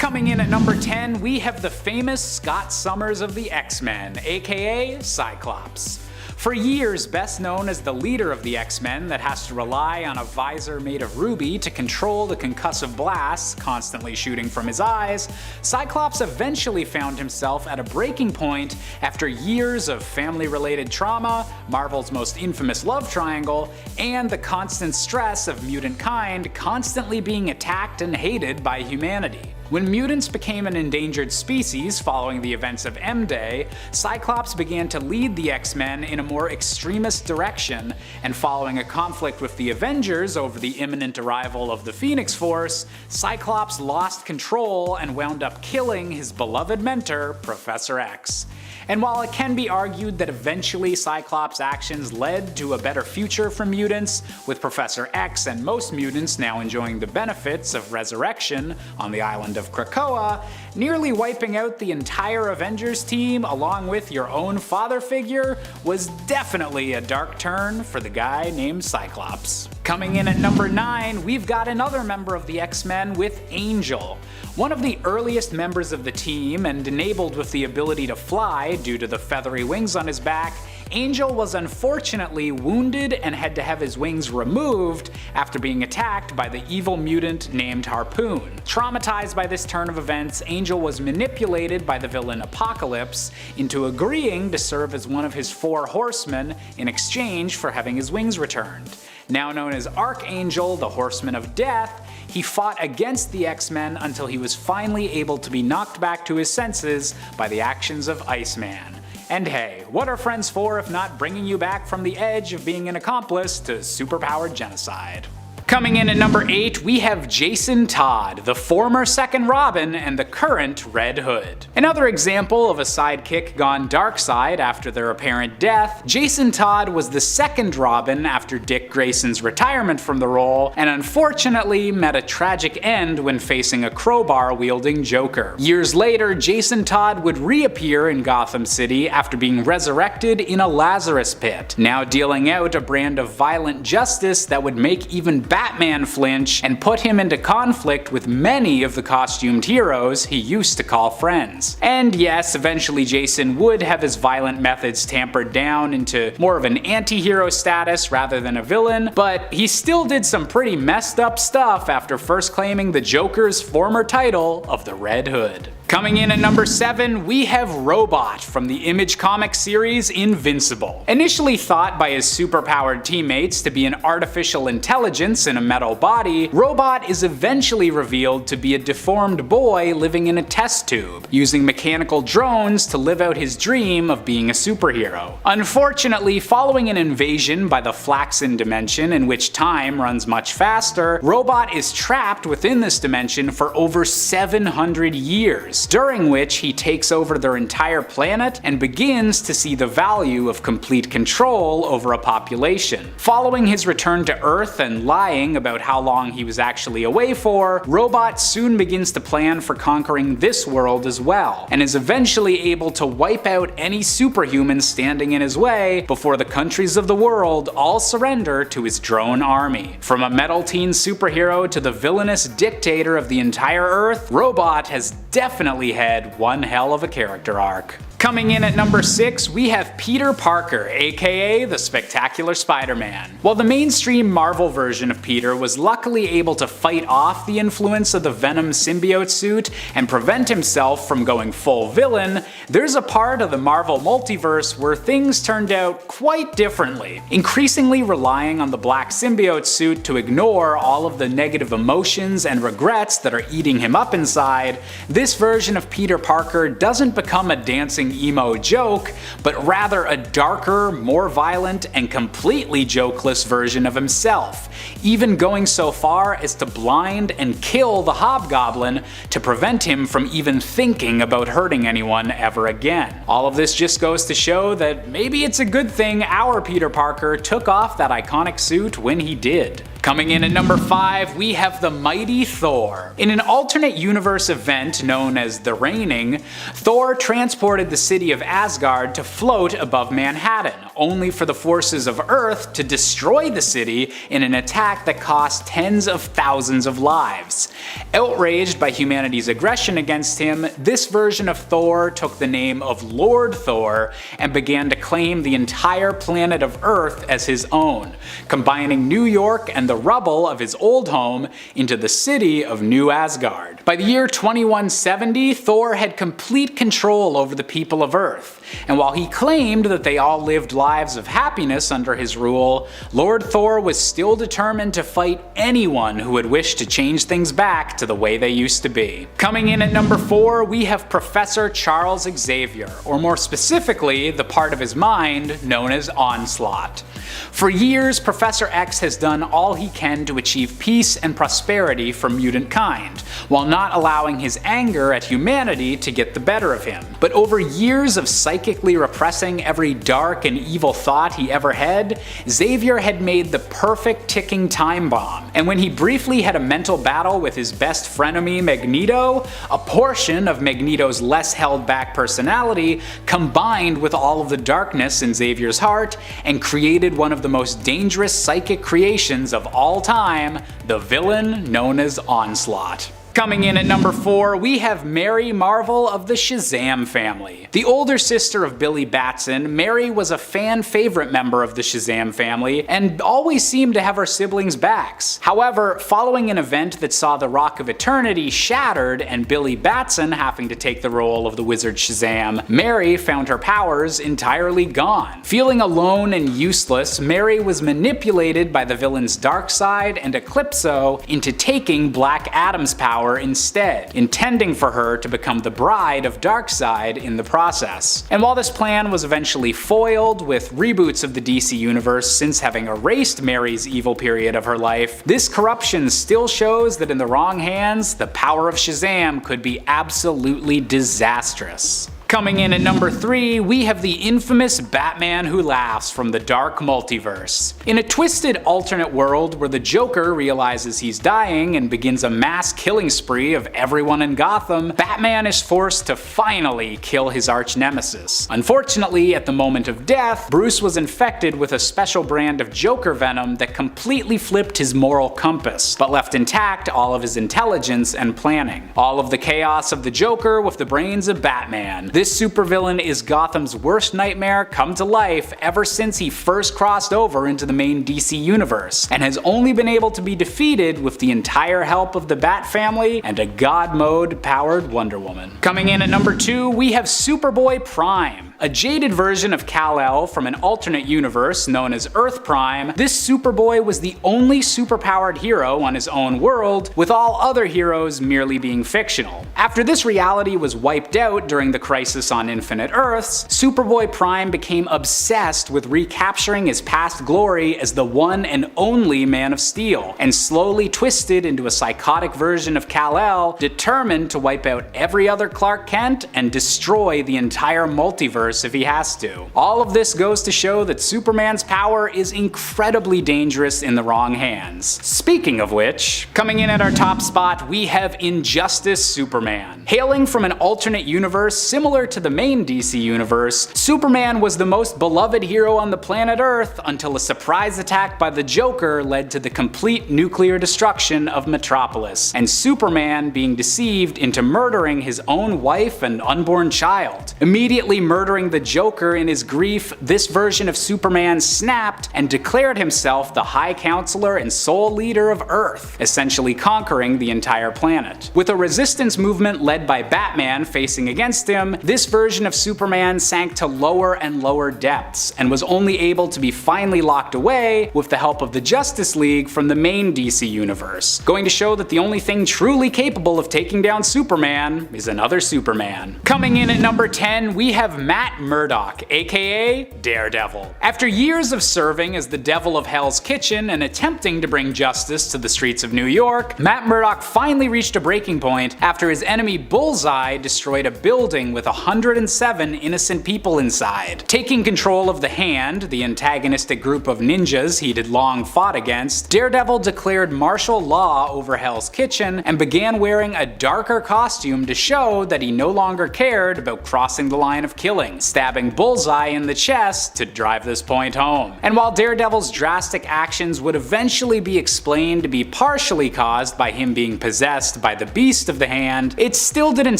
Coming in at number 10, we have the famous Scott Summers of the X-Men, aka Cyclops. For years best known as the leader of the X-Men that has to rely on a visor made of ruby to control the concussive blasts constantly shooting from his eyes, Cyclops eventually found himself at a breaking point after years of family-related trauma, Marvel's most infamous love triangle, and the constant stress of mutant kind constantly being attacked and hated by humanity. When mutants became an endangered species following the events of M-Day, Cyclops began to lead the X-Men in a more extremist direction, and following a conflict with the Avengers over the imminent arrival of the Phoenix Force, Cyclops lost control and wound up killing his beloved mentor, Professor X. And while it can be argued that eventually Cyclops' actions led to a better future for mutants, with Professor X and most mutants now enjoying the benefits of resurrection on the island of Krakoa, nearly wiping out the entire Avengers team along with your own father figure was definitely a dark turn for the guy named Cyclops. Coming in at number 9, we've got another member of the X-Men with Angel. One of the earliest members of the team and enabled with the ability to fly due to the feathery wings on his back, Angel was unfortunately wounded and had to have his wings removed after being attacked by the evil mutant named Harpoon. Traumatized by this turn of events, Angel was manipulated by the villain Apocalypse into agreeing to serve as one of his 4 horsemen in exchange for having his wings returned. Now known as Archangel, the Horseman of Death, he fought against the X-Men until he was finally able to be knocked back to his senses by the actions of Iceman. And hey, what are friends for if not bringing you back from the edge of being an accomplice to superpowered genocide? Coming in at number 8, we have Jason Todd, the former second Robin and the current Red Hood. Another example of a sidekick gone dark side after their apparent death, Jason Todd was the second Robin after Dick Grayson's retirement from the role, and unfortunately met a tragic end when facing a crowbar-wielding Joker. Years later, Jason Todd would reappear in Gotham City after being resurrected in a Lazarus pit, now dealing out a brand of violent justice that would make even Batman flinch and put him into conflict with many of the costumed heroes he used to call friends. And yes, eventually Jason would have his violent methods tampered down into more of an anti-hero status rather than a villain, but he still did some pretty messed up stuff after first claiming the Joker's former title of the Red Hood. Coming in at number 7, we have Robot from the Image Comics series Invincible. Initially thought by his superpowered teammates to be an artificial intelligence in a metal body, Robot is eventually revealed to be a deformed boy living in a test tube, using mechanical drones to live out his dream of being a superhero. Unfortunately, following an invasion by the Flaxen dimension in which time runs much faster, Robot is trapped within this dimension for over 700 years. During which he takes over their entire planet and begins to see the value of complete control over a population. Following his return to Earth and lying about how long he was actually away for, Robot soon begins to plan for conquering this world as well, and is eventually able to wipe out any superhumans standing in his way before the countries of the world all surrender to his drone army. From a metal teen superhero to the villainous dictator of the entire Earth, Robot has definitely had one hell of a character arc. Coming in at number 6, we have Peter Parker, aka the Spectacular Spider-Man. While the mainstream Marvel version of Peter was luckily able to fight off the influence of the Venom symbiote suit and prevent himself from going full villain, there's a part of the Marvel multiverse where things turned out quite differently. Increasingly relying on the black symbiote suit to ignore all of the negative emotions and regrets that are eating him up inside, this version of Peter Parker doesn't become a dancing emo joke, but rather a darker, more violent, and completely jokeless version of himself, even going so far as to blind and kill the Hobgoblin to prevent him from even thinking about hurting anyone ever again. All of this just goes to show that maybe it's a good thing our Peter Parker took off that iconic suit when he did. Coming in at number 5, we have the mighty Thor. In an alternate universe event known as The Reigning, Thor transported the city of Asgard to float above Manhattan, only for the forces of Earth to destroy the city in an attack that cost tens of thousands of lives. Outraged by humanity's aggression against him, this version of Thor took the name of Lord Thor and began to claim the entire planet of Earth as his own, combining New York and the rubble of his old home into the city of New Asgard. By the year 2170, Thor had complete control over the people of Earth, and while he claimed that they all lived lives of happiness under his rule, Lord Thor was still determined to fight anyone who would wish to change things back to the way they used to be. Coming in at number 4, we have Professor Charles Xavier, or more specifically, the part of his mind known as Onslaught. For years, Professor X has done all he can to achieve peace and prosperity for mutant kind, while not allowing his anger at humanity to get the better of him. But over years of psychically repressing every dark and evil thought he ever had, Xavier had made the perfect ticking time bomb. And when he briefly had a mental battle with his best frenemy Magneto, a portion of Magneto's less held back personality combined with all of the darkness in Xavier's heart and created one of the most dangerous psychic creations of all time, the villain known as Onslaught. Coming in at number 4, we have Mary Marvel of the SHAZAM family. The older sister of Billy Batson, Mary was a fan favorite member of the SHAZAM family and always seemed to have her siblings' backs. However, following an event that saw the Rock of Eternity shattered and Billy Batson having to take the role of the wizard Shazam, Mary found her powers entirely gone. Feeling alone and useless, Mary was manipulated by the villains Darkseid and Eclipso into taking Black Adam's power instead, intending for her to become the bride of Darkseid in the process. And while this plan was eventually foiled with reboots of the DC universe since having erased Mary's evil period of her life, this corruption still shows that in the wrong hands, the power of Shazam could be absolutely disastrous. Coming in at number 3, we have the infamous Batman Who Laughs from the Dark Multiverse. In a twisted alternate world where the Joker realizes he's dying and begins a mass killing spree of everyone in Gotham, Batman is forced to finally kill his arch-nemesis. Unfortunately, at the moment of death, Bruce was infected with a special brand of Joker venom that completely flipped his moral compass, but left intact all of his intelligence and planning. All of the chaos of the Joker with the brains of Batman. This supervillain is Gotham's worst nightmare come to life ever since he first crossed over into the main DC universe, and has only been able to be defeated with the entire help of the Bat family and a God mode powered Wonder Woman. Coming in at number 2, we have Superboy Prime. A jaded version of Kal-El from an alternate universe known as Earth Prime, this Superboy was the only superpowered hero on his own world, with all other heroes merely being fictional. After this reality was wiped out during the Crisis on Infinite Earths, Superboy Prime became obsessed with recapturing his past glory as the one and only Man of Steel, and slowly twisted into a psychotic version of Kal-El, determined to wipe out every other Clark Kent and destroy the entire multiverse if he has to. All of this goes to show that Superman's power is incredibly dangerous in the wrong hands. Speaking of which, coming in at our top spot, we have Injustice Superman. Hailing from an alternate universe similar to the main DC universe, Superman was the most beloved hero on the planet Earth until a surprise attack by the Joker led to the complete nuclear destruction of Metropolis, and Superman being deceived into murdering his own wife and unborn child. Immediately murdering the Joker in his grief, this version of Superman snapped and declared himself the High Counselor and sole leader of Earth, essentially conquering the entire planet. With a resistance movement led by Batman facing against him, this version of Superman sank to lower and lower depths, and was only able to be finally locked away with the help of the Justice League from the main DC universe, going to show that the only thing truly capable of taking down Superman is another Superman. Coming in at number 10, we have Matt Matt Murdock, aka Daredevil. After years of serving as the devil of Hell's Kitchen and attempting to bring justice to the streets of New York, Matt Murdock finally reached a breaking point after his enemy Bullseye destroyed a building with 107 innocent people inside. Taking control of the Hand, the antagonistic group of ninjas he'd long fought against, Daredevil declared martial law over Hell's Kitchen and began wearing a darker costume to show that he no longer cared about crossing the line of killing, stabbing Bullseye in the chest to drive this point home. And while Daredevil's drastic actions would eventually be explained to be partially caused by him being possessed by the beast of the Hand, it still didn't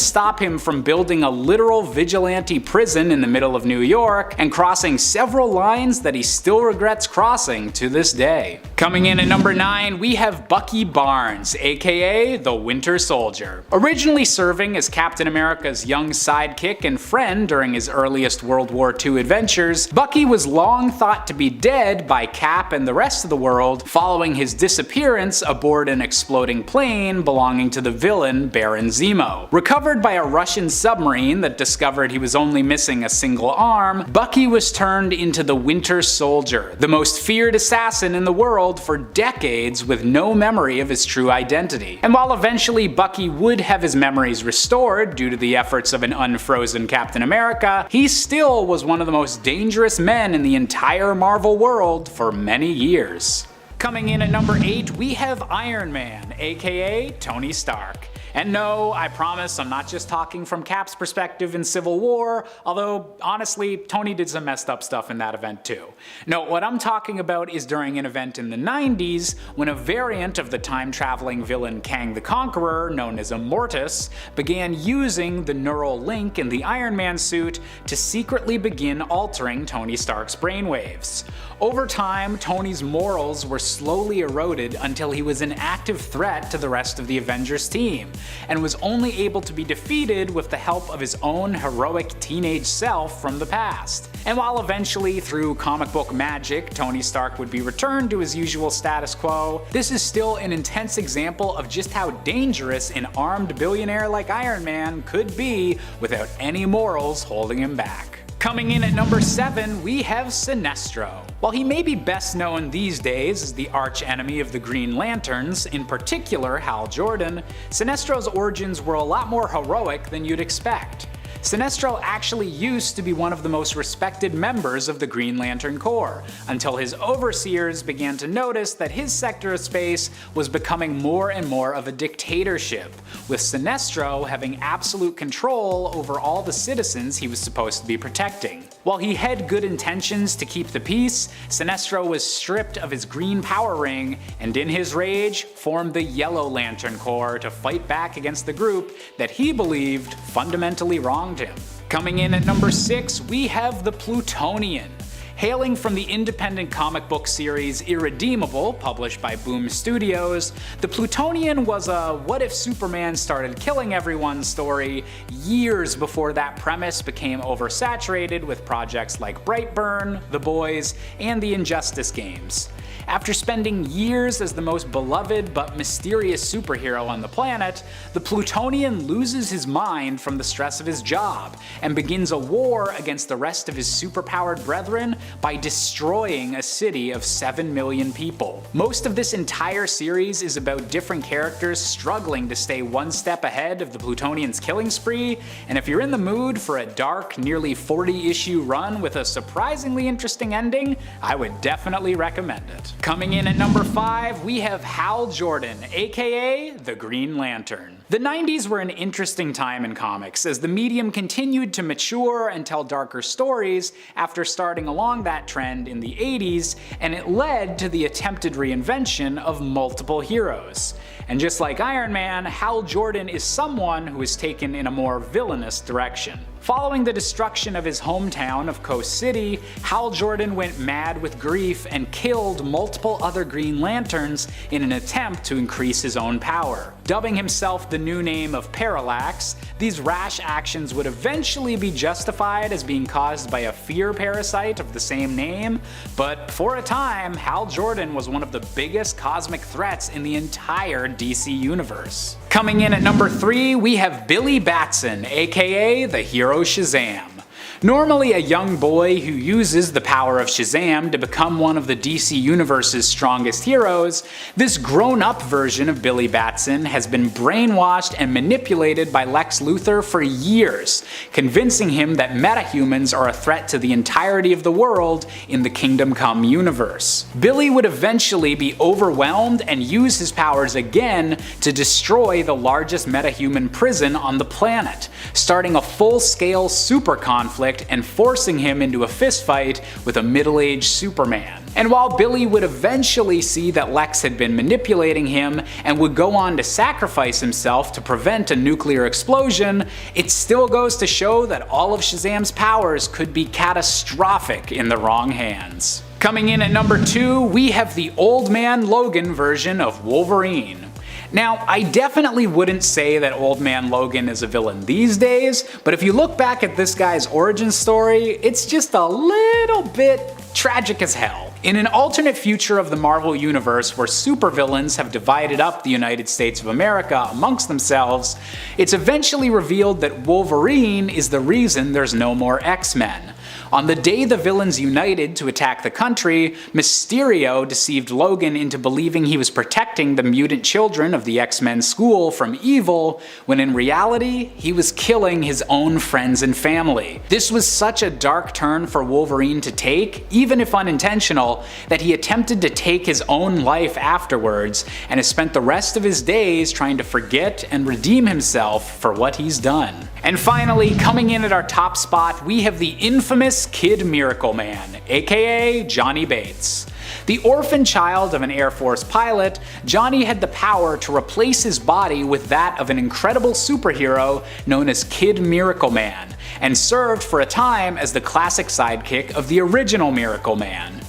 stop him from building a literal vigilante prison in the middle of New York and crossing several lines that he still regrets crossing to this day. Coming in at number 9, we have Bucky Barnes, aka the Winter Soldier. Originally serving as Captain America's young sidekick and friend during his earliest World War II adventures, Bucky was long thought to be dead by Cap and the rest of the world following his disappearance aboard an exploding plane belonging to the villain Baron Zemo. Recovered by a Russian submarine that discovered he was only missing a single arm, Bucky was turned into the Winter Soldier, the most feared assassin in the world for decades with no memory of his true identity. And while eventually Bucky would have his memories restored due to the efforts of an unfrozen Captain America, he still was one of the most dangerous men in the entire Marvel world for many years. Coming in at number 8, we have Iron Man, aka Tony Stark. And no, I promise I'm not just talking from Cap's perspective in Civil War, although honestly, Tony did some messed up stuff in that event too. No, what I'm talking about is during an event in the 90s when a variant of the time-traveling villain Kang the Conqueror, known as Immortus, began using the neural link in the Iron Man suit to secretly begin altering Tony Stark's brainwaves. Over time, Tony's morals were slowly eroded until he was an active threat to the rest of the Avengers team, and was only able to be defeated with the help of his own heroic teenage self from the past. And while eventually, through comic book magic, Tony Stark would be returned to his usual status quo, this is still an intense example of just how dangerous an armed billionaire like Iron Man could be without any morals holding him back. Coming in at number 7, we have Sinestro. While he may be best known these days as the arch-enemy of the Green Lanterns, in particular Hal Jordan, Sinestro's origins were a lot more heroic than you'd expect. Sinestro actually used to be one of the most respected members of the Green Lantern Corps, until his overseers began to notice that his sector of space was becoming more and more of a dictatorship, with Sinestro having absolute control over all the citizens he was supposed to be protecting. While he had good intentions to keep the peace, Sinestro was stripped of his green power ring, and in his rage formed the Yellow Lantern Corps to fight back against the group that he believed fundamentally wronged him. Coming in at number 6, we have the Plutonian. Hailing from the independent comic book series Irredeemable, published by Boom Studios, the Plutonian was a what if Superman started killing everyone story years before that premise became oversaturated with projects like Brightburn, The Boys, and the Injustice games. After spending years as the most beloved but mysterious superhero on the planet, the Plutonian loses his mind from the stress of his job and begins a war against the rest of his superpowered brethren by destroying a city of 7 million people. Most of this entire series is about different characters struggling to stay one step ahead of the Plutonian's killing spree, and if you're in the mood for a dark, nearly 40-issue run with a surprisingly interesting ending, I would definitely recommend it. Coming in at number 5, we have Hal Jordan, aka the Green Lantern. The 90s were an interesting time in comics as the medium continued to mature and tell darker stories after starting along that trend in the 80s, and it led to the attempted reinvention of multiple heroes. And just like Iron Man, Hal Jordan is someone who is taken in a more villainous direction. Following the destruction of his hometown of Coast City, Hal Jordan went mad with grief and killed multiple other Green Lanterns in an attempt to increase his own power. Dubbing himself the new name of Parallax, these rash actions would eventually be justified as being caused by a fear parasite of the same name, but for a time, Hal Jordan was one of the biggest cosmic threats in the entire DC universe. Coming in at number 3, we have Billy Batson, aka the hero SHAZAM. Normally a young boy who uses the power of Shazam to become one of the DC Universe's strongest heroes, this grown-up version of Billy Batson has been brainwashed and manipulated by Lex Luthor for years, convincing him that metahumans are a threat to the entirety of the world in the Kingdom Come universe. Billy would eventually be overwhelmed and use his powers again to destroy the largest metahuman prison on the planet, starting a full-scale super conflict and forcing him into a fistfight with a middle-aged Superman. And while Billy would eventually see that Lex had been manipulating him and would go on to sacrifice himself to prevent a nuclear explosion, it still goes to show that all of Shazam's powers could be catastrophic in the wrong hands. Coming in at number 2, we have the Old Man Logan version of Wolverine. Now, I definitely wouldn't say that Old Man Logan is a villain these days, but if you look back at this guy's origin story, it's just a little bit tragic as hell. In an alternate future of the Marvel Universe where supervillains have divided up the United States of America amongst themselves, it's eventually revealed that Wolverine is the reason there's no more X-Men. On the day the villains united to attack the country, Mysterio deceived Logan into believing he was protecting the mutant children of the X-Men school from evil, when in reality, he was killing his own friends and family. This was such a dark turn for Wolverine to take, even if unintentional, that he attempted to take his own life afterwards, and has spent the rest of his days trying to forget and redeem himself for what he's done. And finally, coming in at our top spot, we have the infamous Kid Miracle Man, aka Johnny Bates. The orphan child of an Air Force pilot, Johnny had the power to replace his body with that of an incredible superhero known as Kid Miracle Man, and served for a time as the classic sidekick of the original Miracle Man.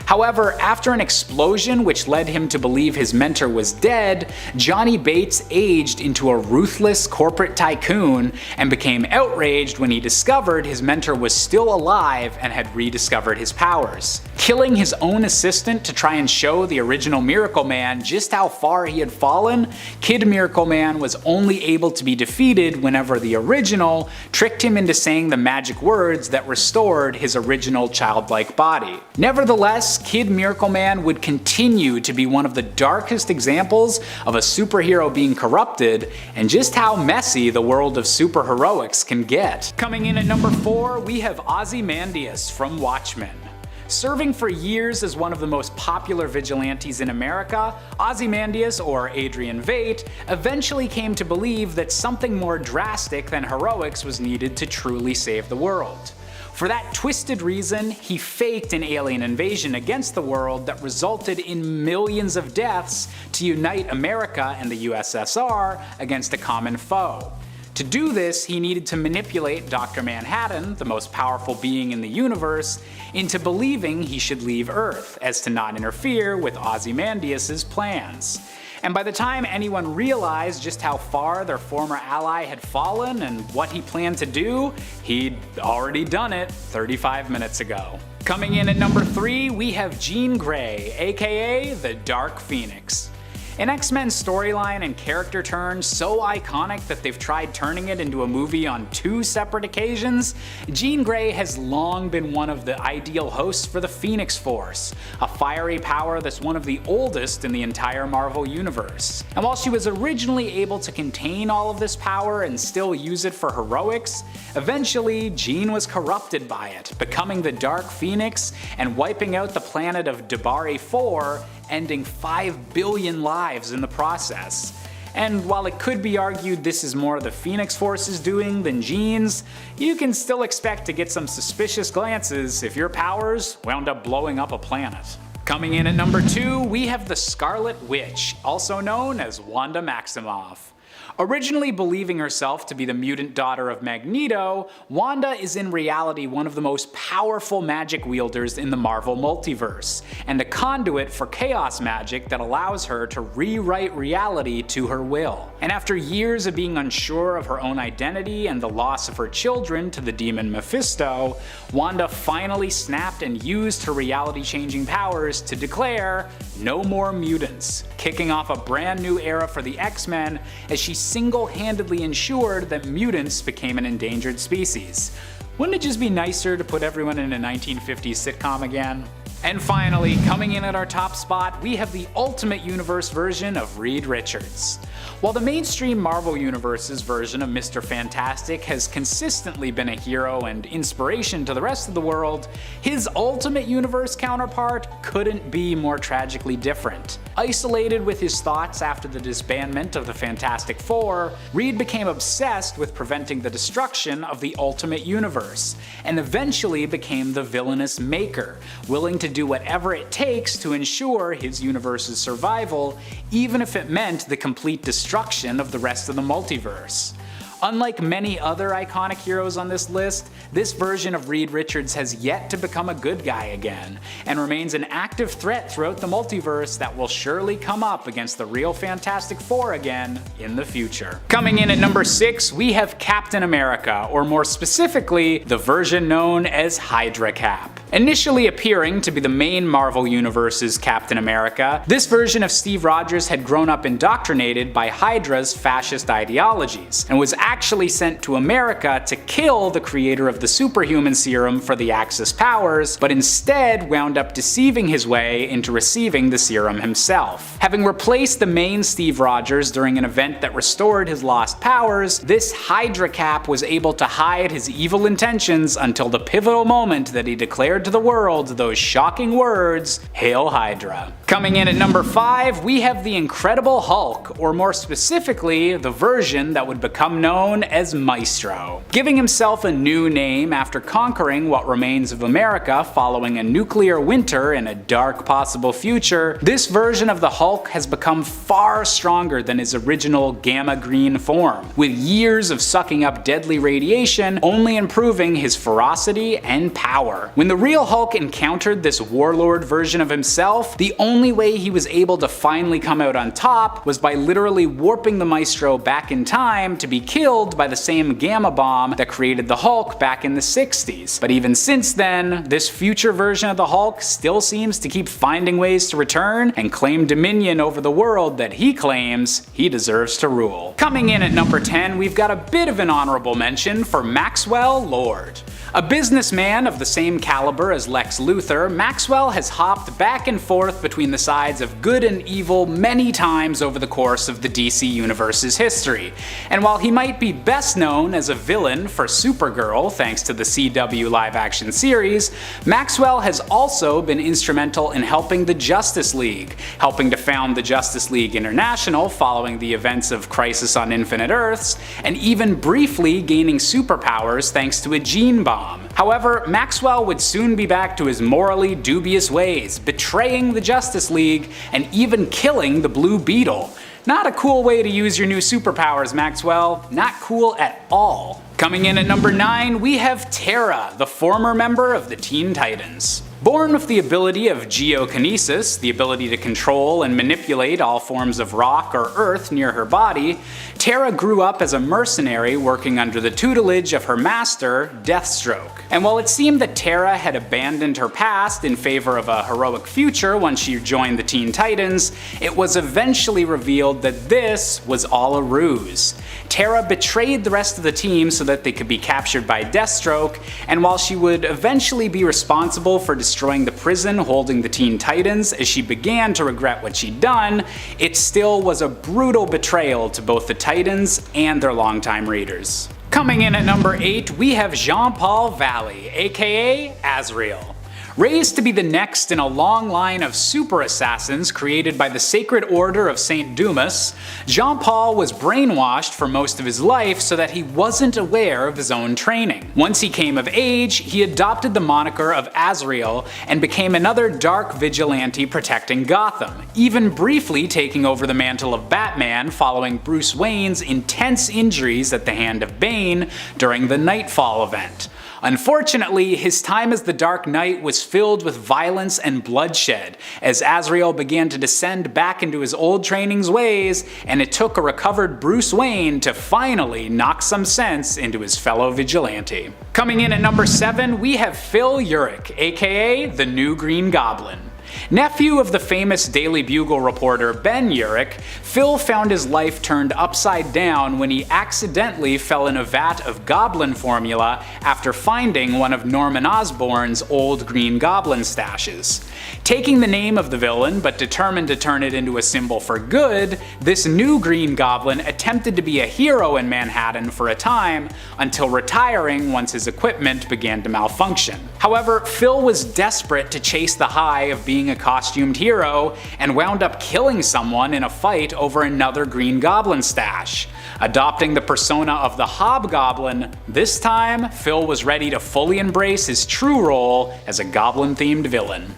However, after an explosion which led him to believe his mentor was dead, Johnny Bates aged into a ruthless corporate tycoon and became outraged when he discovered his mentor was still alive and had rediscovered his powers. Killing his own assistant to try and show the original Miracle Man just how far he had fallen, Kid Miracle Man was only able to be defeated whenever the original tricked him into saying the magic words that restored his original childlike body. Nevertheless, Kid Miracle Man would continue to be one of the darkest examples of a superhero being corrupted, and just how messy the world of superheroics can get. Coming in at number 4, we have Ozymandias from Watchmen. Serving for years as one of the most popular vigilantes in America, Ozymandias, or Adrian Veidt, eventually came to believe that something more drastic than heroics was needed to truly save the world. For that twisted reason, he faked an alien invasion against the world that resulted in millions of deaths to unite America and the USSR against a common foe. To do this, he needed to manipulate Dr. Manhattan, the most powerful being in the universe, into believing he should leave Earth, as to not interfere with Ozymandias' plans. And by the time anyone realized just how far their former ally had fallen and what he planned to do, he'd already done it 35 minutes ago. Coming in at number 3, we have Jean Grey, aka the Dark Phoenix. An X-Men storyline and character turn so iconic that they've tried turning it into a movie on 2 separate occasions, Jean Grey has long been one of the ideal hosts for the Phoenix Force, a fiery power that's one of the oldest in the entire Marvel Universe. And while she was originally able to contain all of this power and still use it for heroics, eventually Jean was corrupted by it, becoming the Dark Phoenix and wiping out the planet of Dabari 4, ending 5 billion lives in the process. And while it could be argued this is more the Phoenix Force's doing than Jean's, you can still expect to get some suspicious glances if your powers wound up blowing up a planet. Coming in at number 2, we have the Scarlet Witch, also known as Wanda Maximoff. Originally believing herself to be the mutant daughter of Magneto, Wanda is in reality one of the most powerful magic wielders in the Marvel multiverse, and a conduit for chaos magic that allows her to rewrite reality to her will. And after years of being unsure of her own identity and the loss of her children to the demon Mephisto, Wanda finally snapped and used her reality-changing powers to declare no more mutants, kicking off a brand new era for the X-Men as she single-handedly ensured that mutants became an endangered species. Wouldn't it just be nicer to put everyone in a 1950s sitcom again? And finally, coming in at our top spot, we have the Ultimate Universe version of Reed Richards. While the mainstream Marvel Universe's version of Mr. Fantastic has consistently been a hero and inspiration to the rest of the world, his Ultimate Universe counterpart couldn't be more tragically different. Isolated with his thoughts after the disbandment of the Fantastic Four, Reed became obsessed with preventing the destruction of the Ultimate Universe, and eventually became the villainous Maker, willing to do whatever it takes to ensure his universe's survival, even if it meant the complete destruction of the rest of the multiverse. Unlike many other iconic heroes on this list, this version of Reed Richards has yet to become a good guy again, and remains an active threat throughout the multiverse that will surely come up against the real Fantastic Four again in the future. Coming in at number 6, we have Captain America, or more specifically, the version known as HYDRA Cap. Initially appearing to be the main Marvel Universe's Captain America, this version of Steve Rogers had grown up indoctrinated by Hydra's fascist ideologies, and was actually sent to America to kill the creator of the superhuman serum for the Axis powers, but instead wound up deceiving his way into receiving the serum himself. Having replaced the main Steve Rogers during an event that restored his lost powers, this HYDRA Cap was able to hide his evil intentions until the pivotal moment that he declared to the world those shocking words, "Hail Hydra." Coming in at number 5, we have the Incredible Hulk, or more specifically, the version that would become known as Maestro. Giving himself a new name after conquering what remains of America following a nuclear winter in a dark possible future, this version of the Hulk has become far stronger than his original gamma-green form, with years of sucking up deadly radiation only improving his ferocity and power. When the real Hulk encountered this warlord version of himself, the only way he was able to finally come out on top was by literally warping the Maestro back in time to be killed by the same gamma bomb that created the Hulk back in the 60s. But even since then, this future version of the Hulk still seems to keep finding ways to return and claim dominion over the world that he claims he deserves to rule. Coming in at number 10, we've got a bit of an honorable mention for Maxwell Lord. A businessman of the same caliber as Lex Luthor, Maxwell has hopped back and forth between the sides of good and evil many times over the course of the DC Universe's history. And while he might be best known as a villain for Supergirl thanks to the CW live-action series, Maxwell has also been instrumental in helping the Justice League, helping to found the Justice League International following the events of Crisis on Infinite Earths, and even briefly gaining superpowers thanks to a gene bomb. However, Maxwell would soon be back to his morally dubious ways, betraying the Justice League and even killing the Blue Beetle. Not a cool way to use your new superpowers, Maxwell. Not cool at all. Coming in at number 9, we have Terra, the former member of the Teen Titans. Born with the ability of geokinesis, the ability to control and manipulate all forms of rock or earth near her body, Terra grew up as a mercenary working under the tutelage of her master, Deathstroke. And while it seemed that Terra had abandoned her past in favor of a heroic future once she joined the Teen Titans, it was eventually revealed that this was all a ruse. Terra betrayed the rest of the team so that they could be captured by Deathstroke, and while she would eventually be responsible for destroying the prison holding the Teen Titans as she began to regret what she'd done, it still was a brutal betrayal to both the Titans and their longtime readers. Coming in at number 8, we have Jean-Paul Valley, aka AZRAEL. Raised to be the next in a long line of super assassins created by the Sacred Order of St. Dumas, Jean-Paul was brainwashed for most of his life so that he wasn't aware of his own training. Once he came of age, he adopted the moniker of AZRAEL and became another dark vigilante protecting Gotham, even briefly taking over the mantle of Batman following Bruce Wayne's intense injuries at the hand of Bane during the Nightfall event. Unfortunately, his time as the Dark Knight was filled with violence and bloodshed, as AZRAEL began to descend back into his old training's ways, and it took a recovered Bruce Wayne to finally knock some sense into his fellow vigilante. Coming in at number 7, we have Phil Urich, aka the New Green Goblin. Nephew of the famous Daily Bugle reporter Ben URICH, Phil found his life turned upside down when he accidentally fell in a vat of goblin formula after finding one of Norman Osborn's old Green Goblin stashes. Taking the name of the villain, but determined to turn it into a symbol for good, this new Green Goblin attempted to be a hero in Manhattan for a time, until retiring once his equipment began to malfunction. However, Phil was desperate to chase the high of being a costumed hero, and wound up killing someone in a fight over another Green Goblin stash. Adopting the persona of the Hobgoblin, this time Phil was ready to fully embrace his true role as a goblin-themed villain.